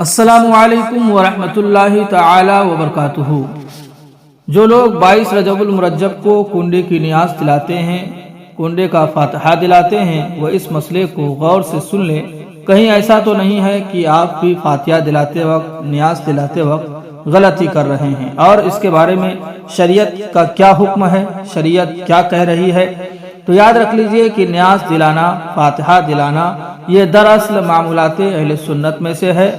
السلام علیکم ورحمۃ اللہ تعالی وبرکاتہ۔ جو لوگ 22 رجب المرجب کو کنڈے کی نیاز دلاتے ہیں، کنڈے کا فاتحہ دلاتے ہیں، وہ اس مسئلے کو غور سے سن لیں۔ کہیں ایسا تو نہیں ہے کہ آپ بھی فاتحہ دلاتے وقت، نیاز دلاتے وقت غلطی کر رہے ہیں، اور اس کے بارے میں شریعت کا کیا حکم ہے، شریعت کیا کہہ رہی ہے؟ تو یاد رکھ لیجئے کہ نیاز دلانا، فاتحہ دلانا، یہ دراصل معمولات اہل سنت میں سے ہے،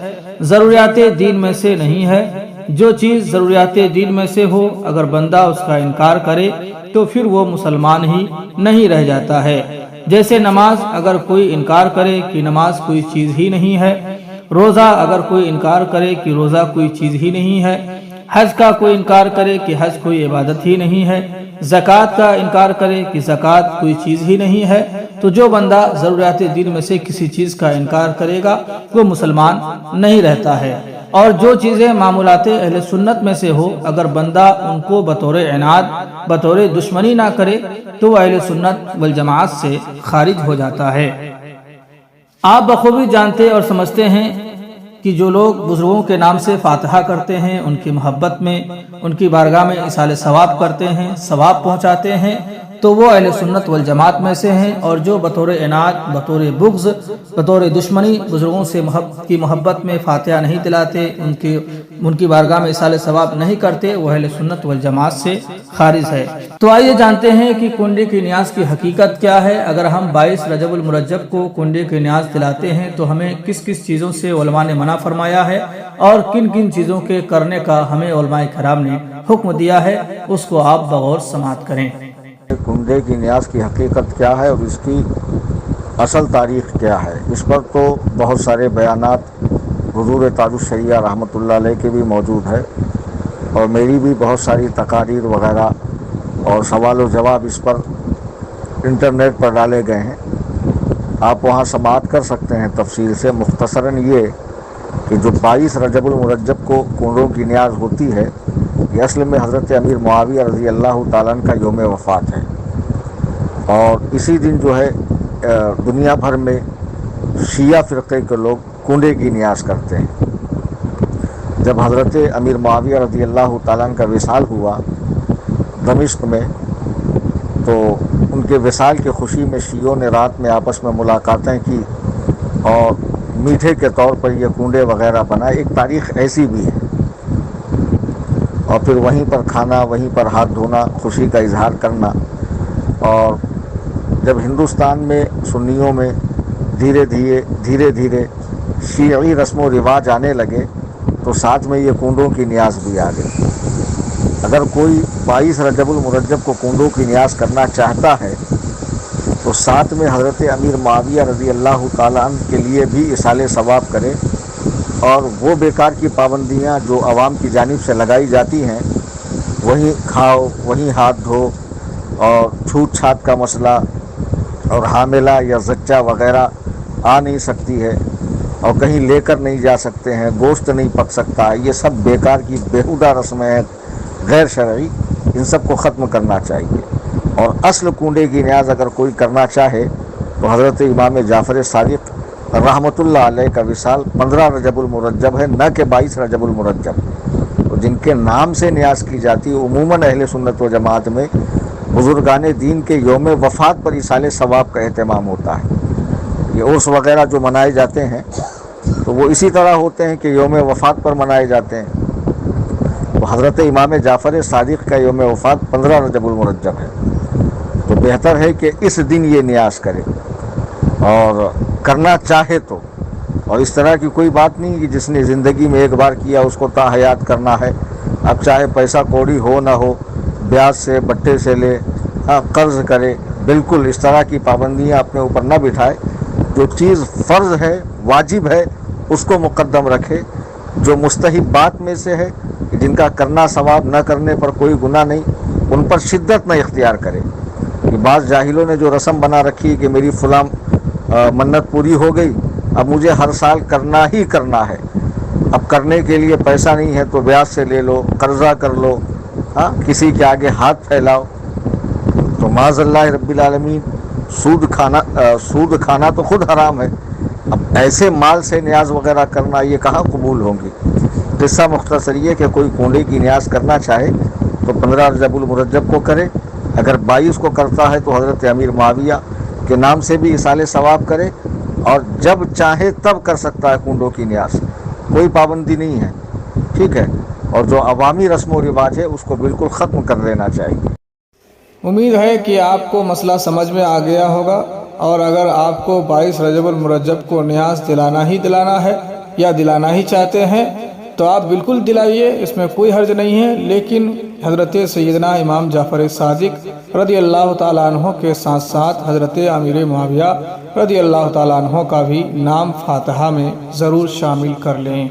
ضروریات دین میں سے نہیں ہے۔ جو چیز ضروریات دین میں سے ہو، اگر بندہ اس کا انکار کرے تو پھر وہ مسلمان ہی نہیں رہ جاتا ہے۔ جیسے نماز، اگر کوئی انکار کرے کہ نماز کوئی چیز ہی نہیں ہے، روزہ اگر کوئی انکار کرے کہ روزہ کوئی چیز ہی نہیں ہے، حج کا کوئی انکار کرے کہ حج کوئی عبادت ہی نہیں ہے، زکوٰۃ کا انکار کرے کہ زکوٰۃ کوئی چیز ہی نہیں ہے، تو جو بندہ ضروریات دین میں سے کسی چیز کا انکار کرے گا وہ مسلمان نہیں رہتا ہے۔ اور جو چیزیں معمولات اہل سنت میں سے ہو، اگر بندہ ان کو بطور عناد، بطور دشمنی نہ کرے تو وہ اہل سنت والجماعت سے خارج ہو جاتا ہے۔ آپ بخوبی جانتے اور سمجھتے ہیں کہ جو لوگ بزرگوں کے نام سے فاتحہ کرتے ہیں، ان کی محبت میں، ان کی بارگاہ میں ایصال ثواب کرتے ہیں، ثواب پہنچاتے ہیں، تو وہ اہل سنت والجماعت میں سے ہیں۔ اور جو بطور عناد، بطور بغض، بطور دشمنی بزرگوں سے محبت میں فاتحہ نہیں دلاتے، ان کی بارگاہ میں ایصال ثواب نہیں کرتے، وہ اہل سنت والجماعت سے خارج ہے۔ تو آئیے جانتے ہیں کہ کنڈے کی نیاز کی حقیقت کیا ہے۔ اگر ہم 22 رجب المرجب کو کنڈے کی نیاز دلاتے ہیں تو ہمیں کس کس چیزوں سے علماء نے منع فرمایا ہے، اور کن کن چیزوں کے کرنے کا ہمیں علماء کرام نے حکم دیا ہے، اس کو آپ بغور سماعت کریں۔ کنڈے کی نیاز کی حقیقت کیا ہے اور اس کی اصل تاریخ کیا ہے، اس پر تو بہت سارے بیانات حضور تاج الشریعہ رحمۃ اللہ علیہ کے بھی موجود ہے، اور میری بھی بہت ساری تقاریر وغیرہ اور سوال و جواب اس پر انٹرنیٹ پر ڈالے گئے ہیں، آپ وہاں سماعت کر سکتے ہیں تفصیل سے۔ مختصراً یہ کہ جو 22 رجب المرجب کو کنڈوں کی نیاز ہوتی ہے، یہ اصل میں حضرت امیر معاویہ رضی اللہ تعالیٰ عنہ کا یوم وفات ہے، اور اسی دن جو ہے دنیا بھر میں شیعہ فرقے کے لوگ کنڈے کی نیاز کرتے ہیں۔ جب حضرت امیر معاویہ رضی اللہ تعالیٰ عنہ کا وصال ہوا دمشق میں، تو ان کے وصال کی خوشی میں شیعوں نے رات میں آپس میں ملاقاتیں کی اور میٹھے کے طور پر یہ کنڈے وغیرہ بنائے۔ ایک تاریخ ایسی بھی ہے، اور پھر وہیں پر کھانا، وہیں پر ہاتھ دھونا، خوشی کا اظہار کرنا۔ اور جب ہندوستان میں سنیوں میں دھیرے دھیرے شیعی رسم و رواج آنے لگے تو ساتھ میں یہ کنڈوں کی نیاز بھی آ گئی۔ اگر کوئی 22 رجب المرجب کو کنڈوں کی نیاز کرنا چاہتا ہے تو ساتھ میں حضرت امیر معاویہ رضی اللہ تعالیٰ عنہ کے لیے بھی ایصال ثواب کرے، اور وہ بیکار کی پابندیاں جو عوام کی جانب سے لگائی جاتی ہیں، وہیں کھاؤ، وہیں ہاتھ دھو، اور چھوت چھات کا مسئلہ، اور حاملہ یا زچہ وغیرہ آ نہیں سکتی ہے، اور کہیں لے کر نہیں جا سکتے ہیں، گوشت نہیں پک سکتا، یہ سب بیکار کی بیہودہ رسمیں ہیں، غیر شرعی، ان سب کو ختم کرنا چاہیے۔ اور اصل کنڈے کی نیاز اگر کوئی کرنا چاہے تو حضرت امام جعفر صادق رحمۃ اللہ علیہ کا وصال 15 رجب المرجب ہے، نہ کہ 22 رجب المرجب۔ تو جن کے نام سے نیاز کی جاتی ہے، عموماً اہل سنت و جماعت میں بزرگان دین کے یوم وفات پر ایصال ثواب کا اہتمام ہوتا ہے۔ یہ عرس وغیرہ جو منائے جاتے ہیں تو وہ اسی طرح ہوتے ہیں کہ یوم وفات پر منائے جاتے ہیں۔ تو حضرت امام جعفر صادق کا یوم وفات 15 رجب المرجب ہے، تو بہتر ہے کہ اس دن یہ نیاز کرے، اور کرنا چاہے تو۔ اور اس طرح کی کوئی بات نہیں کہ جس نے زندگی میں ایک بار کیا اس کو تا حیات کرنا ہے۔ اب چاہے پیسہ کوڑی ہو نہ ہو، بیاج سے، بٹے سے لے، قرض کرے، بالکل اس طرح کی پابندیاں اپنے اوپر نہ بٹھائے۔ جو چیز فرض ہے، واجب ہے، اس کو مقدم رکھے۔ جو مستحبات میں سے ہے، جن کا کرنا ثواب، نہ کرنے پر کوئی گناہ نہیں، ان پر شدت نہ اختیار کرے۔ کہ بعض جاہلوں نے جو رسم بنا رکھی ہے کہ میری فلاں منت پوری ہو گئی، اب مجھے ہر سال کرنا ہی کرنا ہے، اب کرنے کے لیے پیسہ نہیں ہے تو بیاج سے لے لو، قرضہ کر لو، کسی کے آگے ہاتھ پھیلاؤ، تو معاذ اللہ رب العالمین سود کھانا تو خود حرام ہے۔ اب ایسے مال سے نیاز وغیرہ کرنا یہ کہاں قبول ہوں گی؟ قصہ مختصر یہ کہ کوئی کنڈے کی نیاز کرنا چاہے تو 15 رجب المرجب کو کرے، اگر 22 کو کرتا ہے تو حضرت امیر معاویہ کے نام سے بھی ایصال ثواب کرے، اور جب چاہے تب کر سکتا ہے کنڈوں کی نیاز، کوئی پابندی نہیں ہے، ٹھیک ہے، اور جو عوامی رسم و رواج ہے اس کو بالکل ختم کر دینا چاہیے۔ امید ہے کہ آپ کو مسئلہ سمجھ میں آ گیا ہوگا، اور اگر آپ کو 22 رجب المرجب کو نیاز دلانا ہے یا دلانا ہی چاہتے ہیں تو آپ بالکل دلائیے، اس میں کوئی حرج نہیں ہے، لیکن حضرت سیدنا امام جعفر صادق رضی اللہ تعالیٰ عنہ کے ساتھ ساتھ حضرت امیر معاویہ رضی اللہ تعالیٰ عنہ کا بھی نام فاتحہ میں ضرور شامل کر لیں۔